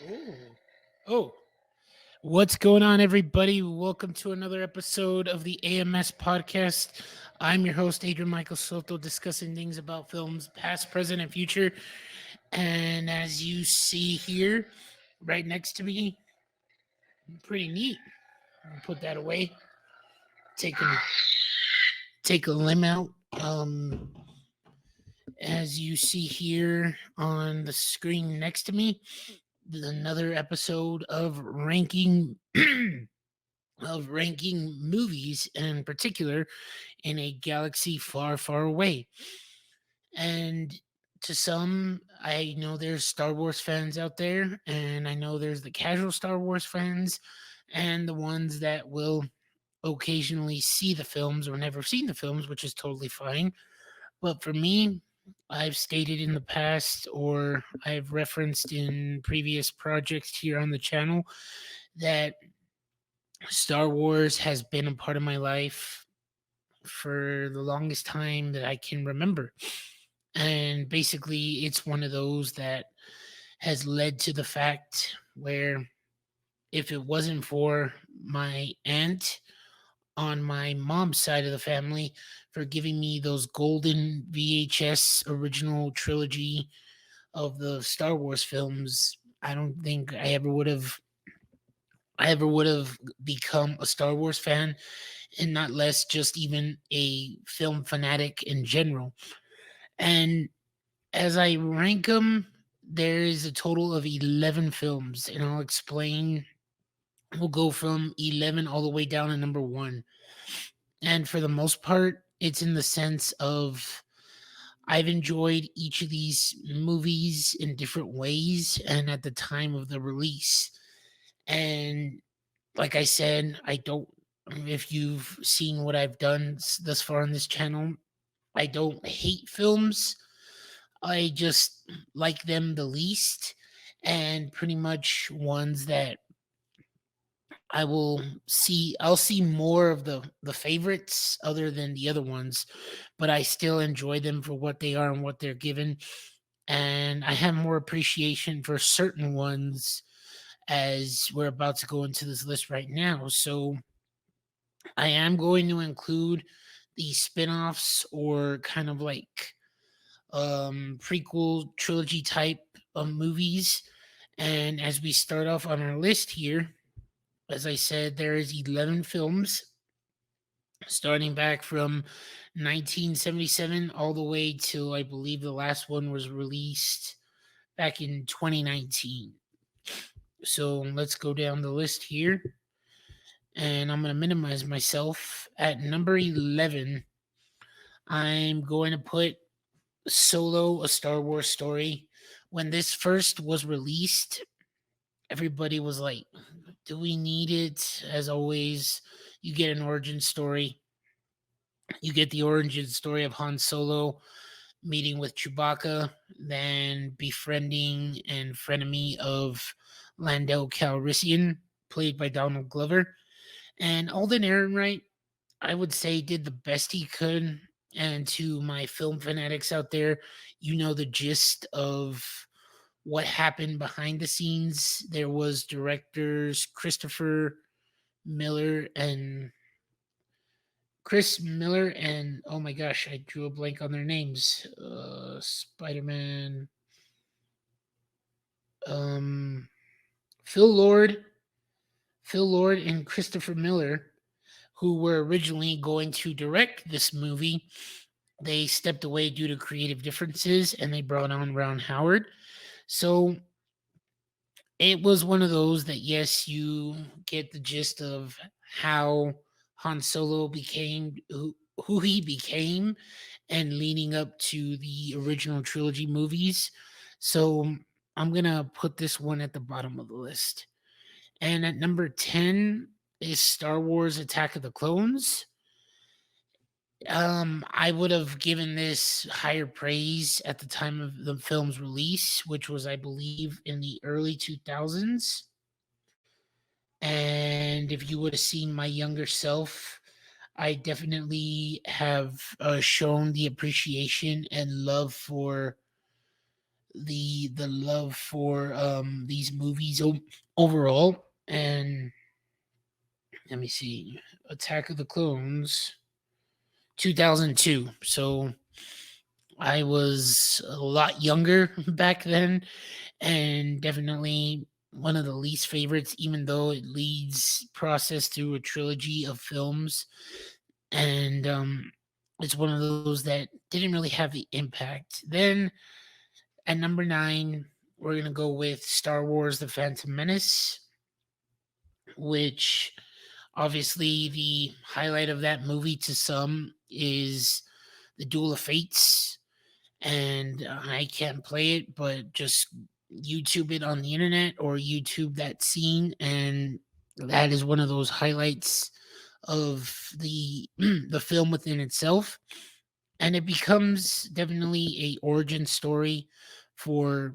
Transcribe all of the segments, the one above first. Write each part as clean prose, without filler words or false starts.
Ooh. Oh, what's going on, everybody? Welcome to another episode of the AMS Podcast. I'm your host, Adrian Michael Soto, discussing things about films, past, present, and future. And as you see here, right next to me, pretty neat. I'll put that away. Take a take a limb out. As you see here on the screen next to me, another episode of ranking movies in particular in a galaxy far, far away. And to some, I know there's Star Wars fans out there, and I know there's the casual Star Wars fans, and the ones that will occasionally see the films or never seen the films, which is totally fine. But for me, I've stated in the past or I've referenced in previous projects here on the channel that Star Wars has been a part of my life for the longest time that I can remember. And basically, it's one of those that has led to the fact where if it wasn't for my aunt on my mom's side of the family for giving me those golden VHS original trilogy of the Star Wars films, I don't think I ever would have become a Star Wars fan, and not less just even a film fanatic in general. And as I rank them, there is a total of 11 films, and I'll explain. We'll go from 11 all the way down to number one. And for the most part, it's in the sense of I've enjoyed each of these movies in different ways and at the time of the release. And like I said, I don't, if you've seen what I've done thus far on this channel, I don't hate films. I just like them the least, and pretty much ones that I'll see more of the favorites other than the other ones, but I still enjoy them for what they are and what they're given. And I have more appreciation for certain ones as we're about to go into this list right now. So I am going to include the spin-offs or kind of like prequel trilogy type of movies. And as we start off on our list here, as I said, there is 11 films starting back from 1977 all the way till I believe the last one was released back in 2019. So let's go down the list here. And I'm going to minimize myself. At number 11, I'm going to put Solo, a Star Wars story. When this first was released, everybody was like, do we need it? As always, you get an origin story. You get the origin story of Han Solo meeting with Chewbacca, then befriending and frenemy of Lando Calrissian, played by Donald Glover. And Alden Ehrenreich, I would say, did the best he could. And to my film fanatics out there, you know the gist of what happened behind the scenes. There was directors Christopher Miller and Chris Miller and oh my gosh, I drew a blank on their names. Spider-Man, um, Phil Lord, Phil Lord and Christopher Miller, who were originally going to direct this movie. They stepped away due to creative differences, and they brought on Ron Howard. So it was one of those that yes, you get the gist of how Han Solo became who he became and leading up to the original trilogy movies. So I'm going to put this one at the bottom of the list. And at number 10 is Star Wars Attack of the Clones. I would have given this higher praise at the time of the film's release, which was, I believe, in the early 2000s. And if you would have seen my younger self, I definitely have shown the appreciation and love for the love for these movies overall. And let me see, Attack of the Clones, 2002. So I was a lot younger back then, and definitely one of the least favorites, even though it leads process through a trilogy of films. And it's one of those that didn't really have the impact. Then at number 9, we're gonna go with Star Wars: The Phantom Menace, which obviously the highlight of that movie to some is the Duel of Fates, and I can't play it, but just YouTube it on the internet or YouTube that scene, and that is one of those highlights of the the film within itself. And it becomes definitely a origin story for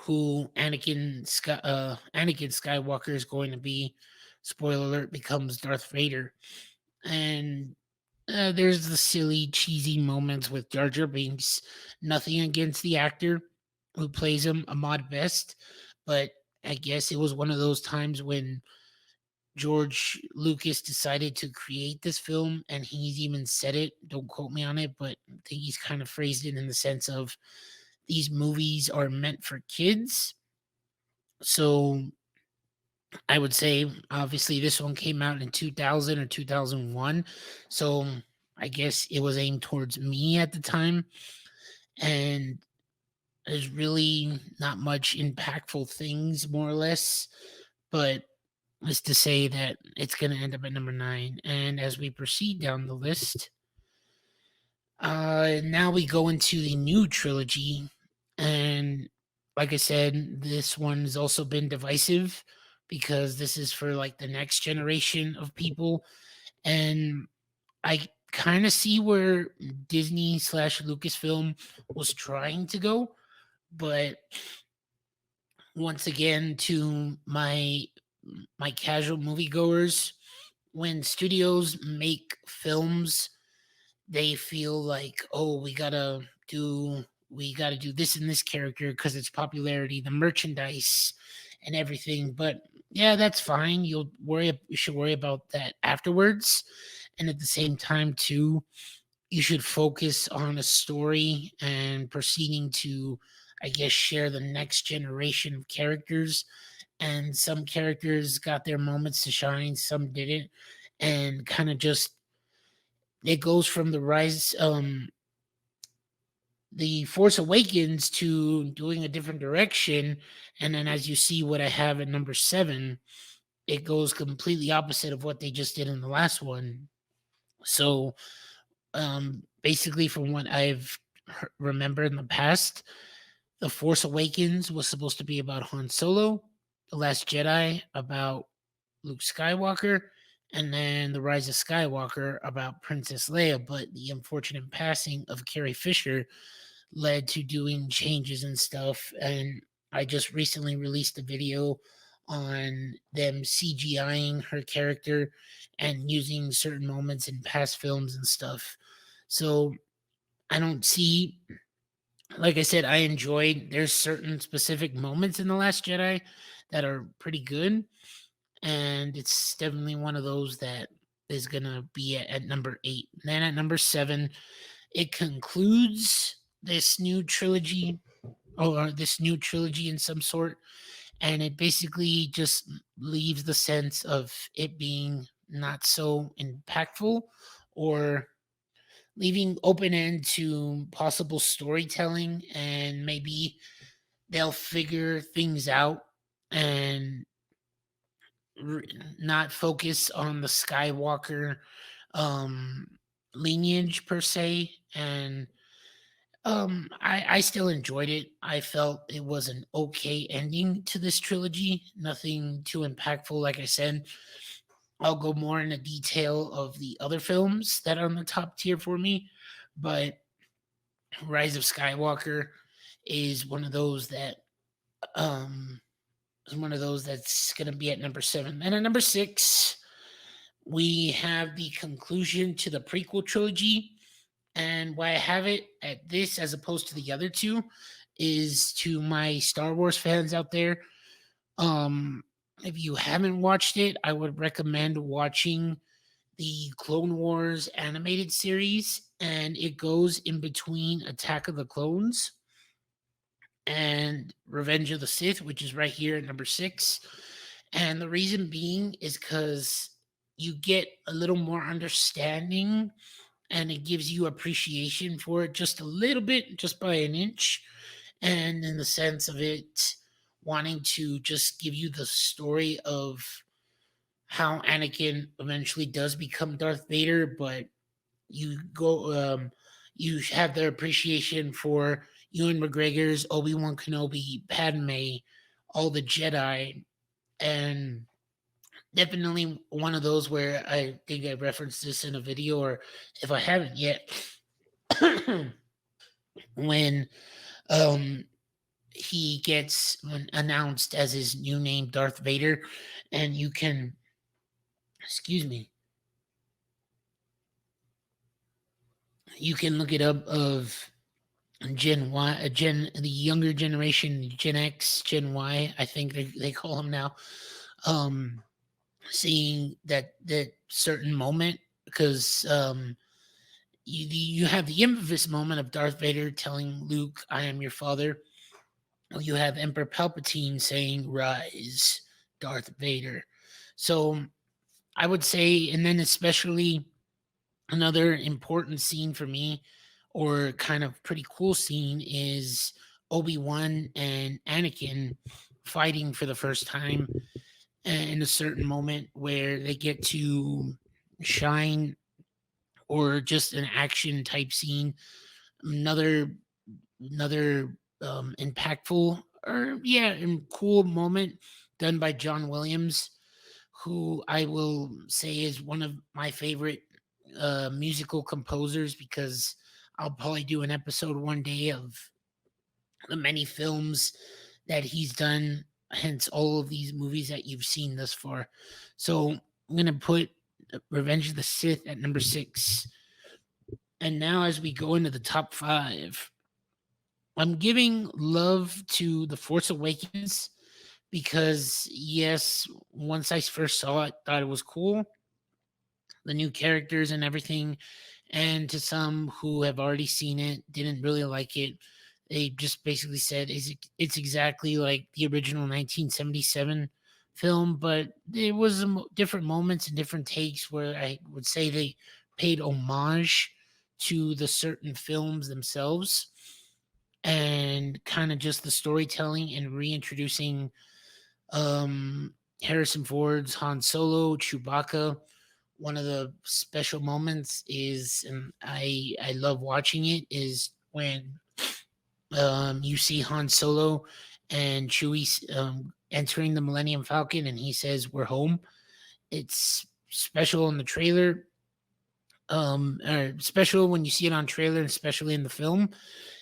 who Anakin Skywalker is going to be. Spoiler alert: becomes Darth Vader. And there's the silly, cheesy moments with Jar Jar Binks. Nothing against the actor who plays him, Ahmad Best, but I guess it was one of those times when George Lucas decided to create this film, and he's even said it. Don't quote me on it, but I think he's kind of phrased it in the sense of these movies are meant for kids. So I would say, obviously, this one came out in 2000 or 2001. So I guess it was aimed towards me at the time. And there's really not much impactful things, more or less. But is to say that it's going to end up at number 9. And as we proceed down the list, now we go into the new trilogy. And like I said, this one has also been divisive because this is for like the next generation of people. And I kind of see where Disney slash Lucasfilm was trying to go. But once again, to my casual moviegoers, when studios make films, they feel like, oh, we gotta do this and this character because it's popularity, the merchandise, and everything. But yeah, that's fine. You should worry about that afterwards. And at the same time, too, you should focus on a story and proceeding to, I guess, share the next generation of characters. And some characters got their moments to shine, some didn't, and kind of just it goes from the Force Awakens to doing a different direction. And then as you see what I have at number 7, it goes completely opposite of what they just did in the last one. So basically, from what I've remembered in the past, the Force Awakens was supposed to be about Han Solo, The Last Jedi about Luke Skywalker, and then The Rise of Skywalker about Princess Leia. But the unfortunate passing of Carrie Fisher led to doing changes and stuff. And I just recently released a video on them CGIing her character and using certain moments in past films and stuff. So I don't see, like I said, I enjoyed, there's certain specific moments in The Last Jedi that are pretty good. And it's definitely one of those that is going to be at number 8. And then at number 7, it concludes this new trilogy, or this new trilogy in some sort. And it basically just leaves the sense of it being not so impactful, or leaving open end to possible storytelling, and maybe they'll figure things out and r- not focus on the Skywalker um lineage per se. And I still enjoyed it. I felt it was an okay ending to this trilogy, nothing too impactful. Like I said, I'll go more into detail of the other films that are on the top tier for me, but Rise of Skywalker is one of those that um is one of those that's going to be at number 7. And at number 6, we have the conclusion to the prequel trilogy. And why I have it at this as opposed to the other two is to my Star Wars fans out there. Um, if you haven't watched it, I would recommend watching the Clone Wars animated series, and it goes in between Attack of the Clones and Revenge of the Sith, which is right here at number 6. And the reason being is because you get a little more understanding and it gives you appreciation for it just a little bit, just by an inch. And in the sense of it wanting to just give you the story of how Anakin eventually does become Darth Vader, but you go you have the appreciation for Ewan McGregor's Obi-Wan Kenobi, Padme, all the Jedi, and definitely one of those where I think I referenced this in a video, or if I haven't yet, when um he gets announced as his new name, Darth Vader, and you can, excuse me, you can look it up of Gen Y, the younger generation, Gen X, Gen Y, I think they call them now. Um, Seeing that certain moment, because you have the infamous moment of Darth Vader telling Luke, "I am your father." You have Emperor Palpatine saying, "Rise, Darth Vader." So I would say, and then especially another important scene for me, or kind of pretty cool scene, is Obi-Wan and Anakin fighting for the first time in a certain moment where they get to shine, or just an action type scene. Another impactful, or yeah, and cool moment done by John Williams, who I will say is one of my favorite musical composers, because I'll probably do an episode one day of the many films that he's done, hence all of these movies that you've seen thus far. So I'm going to put Revenge of the Sith at number 6. And now, as we go into the top 5, I'm giving love to The Force Awakens because, yes, once I first saw it, thought it was cool, the new characters and everything. And to some who have already seen it, didn't really like it. They just basically said it's exactly like the original 1977 film, but there was different moments and different takes where I would say they paid homage to the certain films themselves, and kind of just the storytelling and reintroducing Harrison Ford's Han Solo, Chewbacca. One of the special moments is, and I love watching it, is when you see Han Solo and Chewie entering the Millennium Falcon, and he says, "We're home." It's special in the trailer, or special when you see it on trailer, and especially in the film.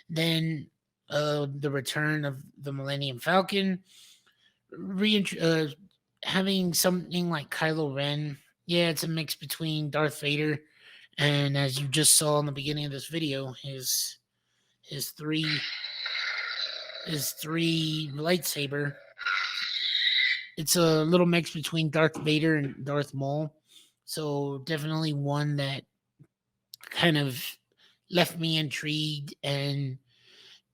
Then the return of the Millennium Falcon, having something like Kylo Ren. Yeah, it's a mix between Darth Vader and, as you just saw in the beginning of this video, his three his three lightsaber. It's a little mix between Darth Vader and Darth Maul. So definitely one that kind of left me intrigued, and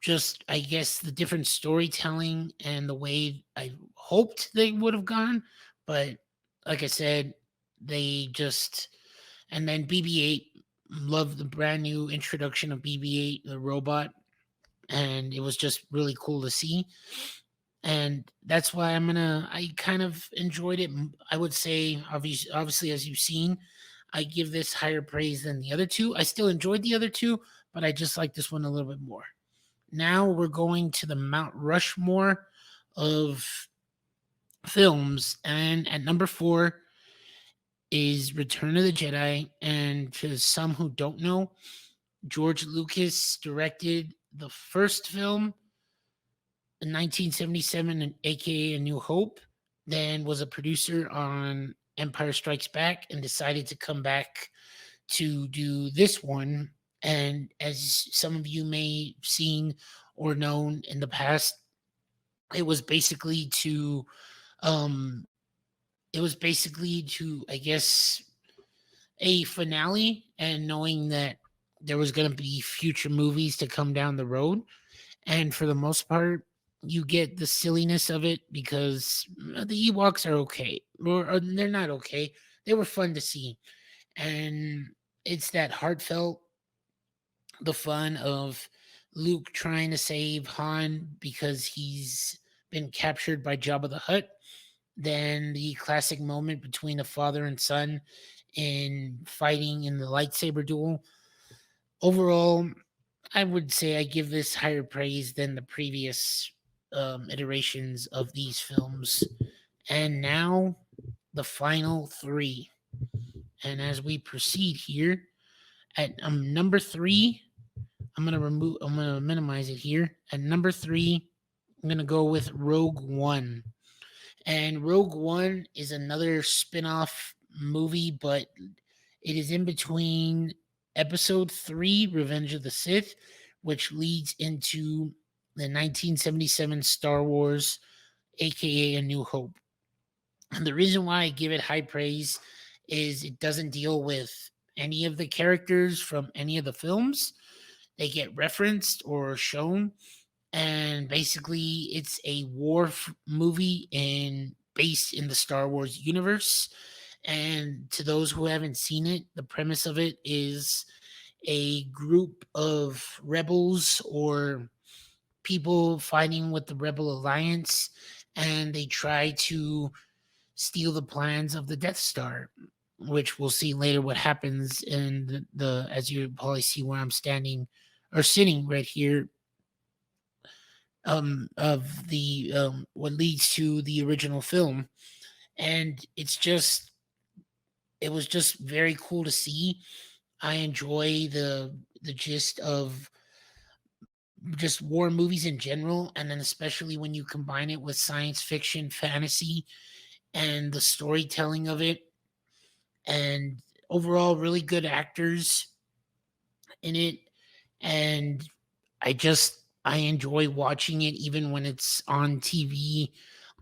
just, I guess, the different storytelling and the way I hoped they would have gone. But like I said, they just, and then BB-8, loved the brand new introduction of BB-8, the robot, and it was just really cool to see. And that's why I kind of enjoyed it. I would say, obviously, as you've seen, I give this higher praise than the other two. I still enjoyed the other two, but I just like this one a little bit more. Now we're going to the Mount Rushmore of films, and at number 4 is Return of the Jedi. And to some who don't know, George Lucas directed the first film in 1977, aka A New Hope, then was a producer on Empire Strikes Back, and decided to come back to do this one. And as some of you may have seen or known in the past. It was basically to um I guess, a finale, and knowing that there was going to be future movies to come down the road. And for the most part, you get the silliness of it because the Ewoks are okay, or they're not okay. They were fun to see, and it's that heartfelt, the fun of Luke trying to save Han because he's been captured by Jabba the Hutt. Then the classic moment between the father and son in fighting in the lightsaber duel. Overall, I would say I give this higher praise than the previous iterations of these films. And now the final three. And as we proceed here, at number three, I'm gonna minimize it here. At number three, I'm gonna go with Rogue One. And Rogue One is another spin-off movie, but it is in between Episode 3, Revenge of the Sith, which leads into the 1977 Star Wars, aka A New Hope. And the reason why I give it high praise is it doesn't deal with any of the characters from any of the films. They get referenced or shown, and basically it's a movie based in the Star Wars universe. And to those who haven't seen it, the premise of it is a group of rebels or people fighting with the Rebel Alliance, and they try to steal the plans of the Death Star, which we'll see later what happens in the as you probably see where I'm standing or sitting right here, of the what leads to the original film. And it was just very cool to see. I enjoy the gist of just war movies in general, and then especially when you combine it with science fiction, fantasy, and the storytelling of it, and overall really good actors in it. And I enjoy watching it even when it's on TV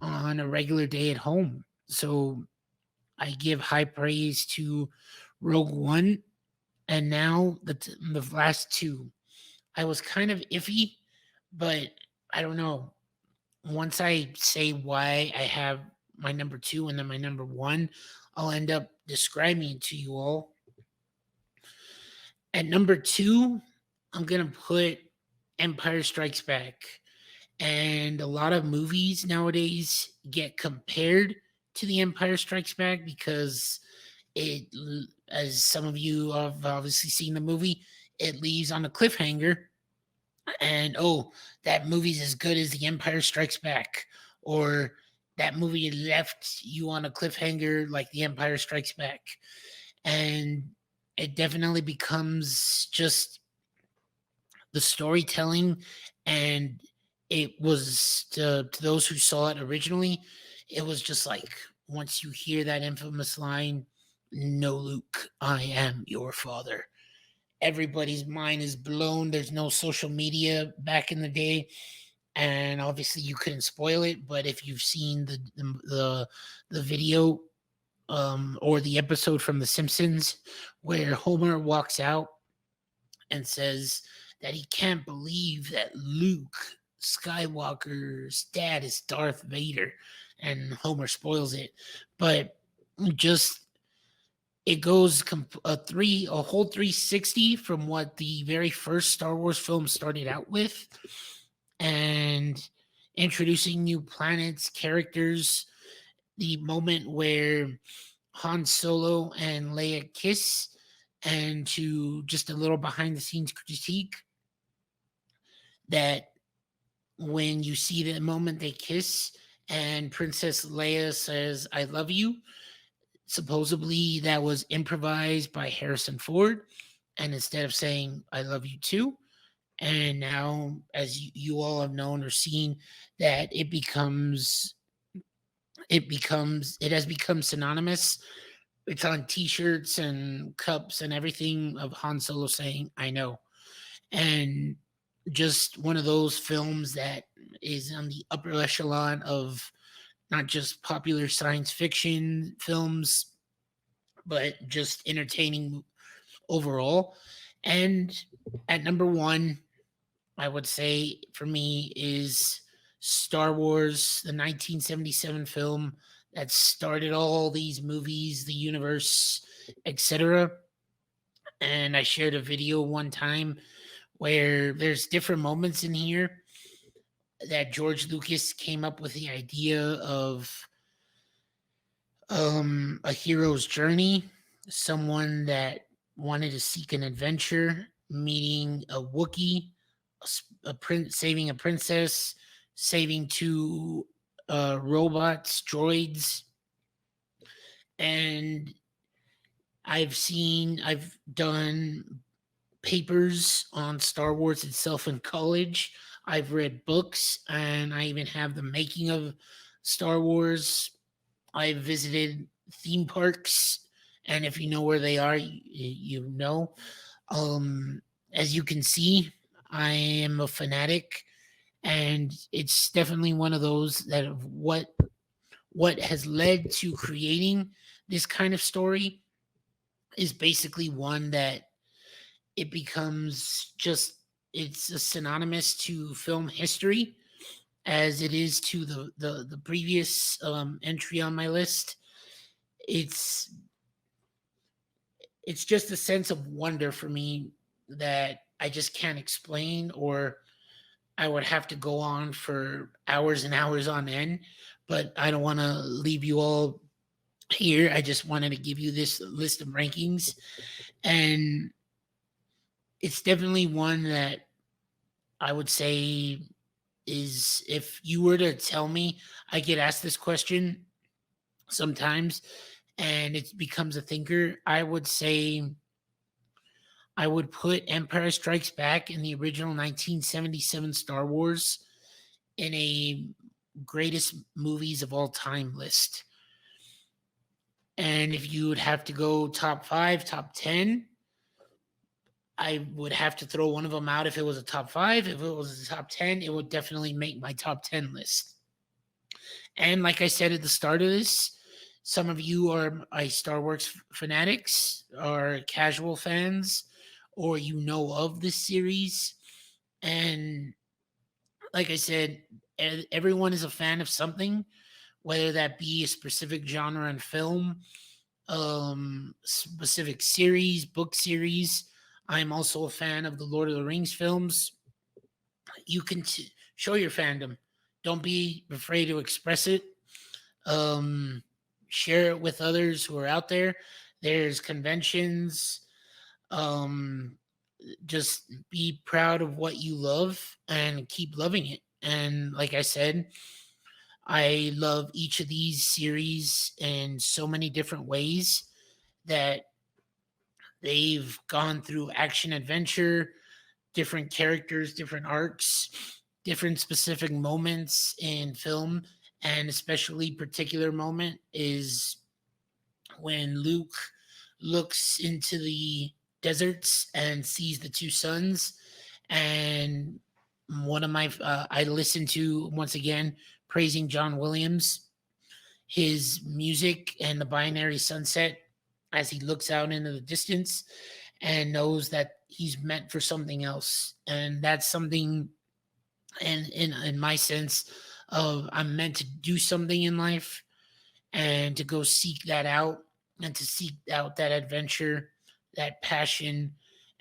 on a regular day at home. So I give high praise to Rogue One. And now the last two, I was kind of iffy, but I don't know. Once I say why I have my number two and then my number one, I'll end up describing it to you all. At number two, I'm going to put Empire Strikes Back. And a lot of movies nowadays get compared to The Empire Strikes Back because it, as some of you have obviously seen the movie, it leaves on a cliffhanger. And oh, that movie's as good as The Empire Strikes Back, or that movie left you on a cliffhanger like The Empire Strikes Back. And it definitely becomes just the storytelling, and it was to those who saw it originally, it was just like once you hear that infamous line, "No, Luke, I am your father," everybody's mind is blown. There's no social media back in the day, and obviously you couldn't spoil it. But if you've seen the video, or the episode from The Simpsons where Homer walks out and says that he can't believe that Luke Skywalker's dad is Darth Vader, and Homer spoils it. But just it goes a whole 360 from what the very first Star Wars film started out with, and introducing new planets, characters, the moment where Han Solo and Leia kiss, and to just a little behind the scenes critique that when you see the moment they kiss and Princess Leia says, "I love you," supposedly that was improvised by Harrison Ford. And instead of saying, "I love you too," and now, as you all have known or seen, that it has become synonymous. It's on t-shirts and cups and everything of Han Solo saying, "I know." And just one of those films that is on the upper echelon of not just popular science fiction films, but just entertaining overall. And at number one, I would say for me is Star Wars, the 1977 film that started all these movies, the universe, etc. And I shared a video one time where there's different moments in here that George Lucas came up with the idea of a hero's journey, someone that wanted to seek an adventure, meeting a Wookiee, a prince, saving a princess, saving two robots, droids, and I've done papers on Star Wars itself in college. I've read books, and I even have the making of Star Wars. I've visited theme parks, and if you know where they are, you know. Um, as you can see, I am a fanatic, and it's definitely one of those that of what has led to creating this kind of story is basically one that it becomes just it's a synonymous to film history as it is to the previous entry on my list. It's it's just a sense of wonder for me that I just can't explain, or I would have to go on for hours and hours on end. But I don't want to leave you all here. I just wanted to give you this list of rankings, and it's definitely one that I would say is if you were to tell me, I get asked this question sometimes and it becomes a thinker. I would say I would put Empire Strikes Back in the original 1977 Star Wars in a greatest movies of all time list. And if you would have to go top 5, top 10, I would have to throw one of them out if it was a top 5. If it was a top 10, it would definitely make my top 10 list. And like I said at the start of this, some of you are Star Wars fanatics, are casual fans, or you know of this series. And like I said, everyone is a fan of something, whether that be a specific genre in film, specific series, book series. I'm also a fan of the Lord of the Rings films. You can show your fandom. Don't be afraid to express it. Um, Share it with others who are out there. There's conventions. Um, just be proud of what you love and keep loving it. And like I said, I love each of these series in so many different ways that they've gone through action adventure, different characters, different arcs, different specific moments in film, and especially particular moment is when Luke looks into the deserts and sees the two suns. And one of my I listened to once again praising John Williams, his music and the binary sunset as he looks out into the distance and knows that he's meant for something else. And that's something, and in my sense of I'm meant to do something in life and to go seek that out and to seek out that adventure, that passion.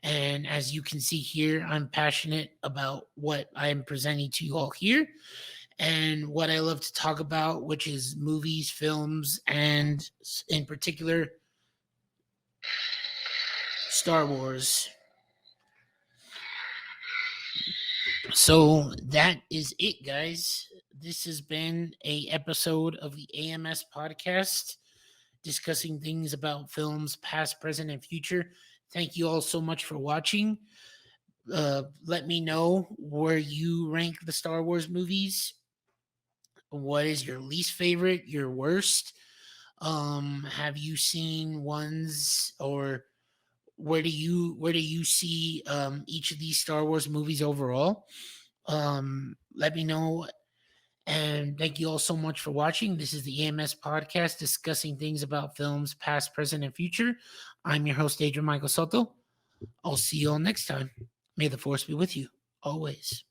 And as you can see here, I'm passionate about what I'm presenting to you all here and what I love to talk about, which is movies, films, and in particular, Star Wars. So that is it, guys. This has been a episode of the AMS podcast discussing things about films past, present, and future. Thank you all so much for watching. Let me know where you rank the Star Wars movies. What is your least favorite, your worst? Have you seen ones or where do you see each of these Star Wars movies overall? Let me know. And thank you all so much for watching. This is the AMS Podcast discussing things about films past, present, and future. I'm your host, Adrian Michael Soto. I'll see you all next time. May the force be with you always.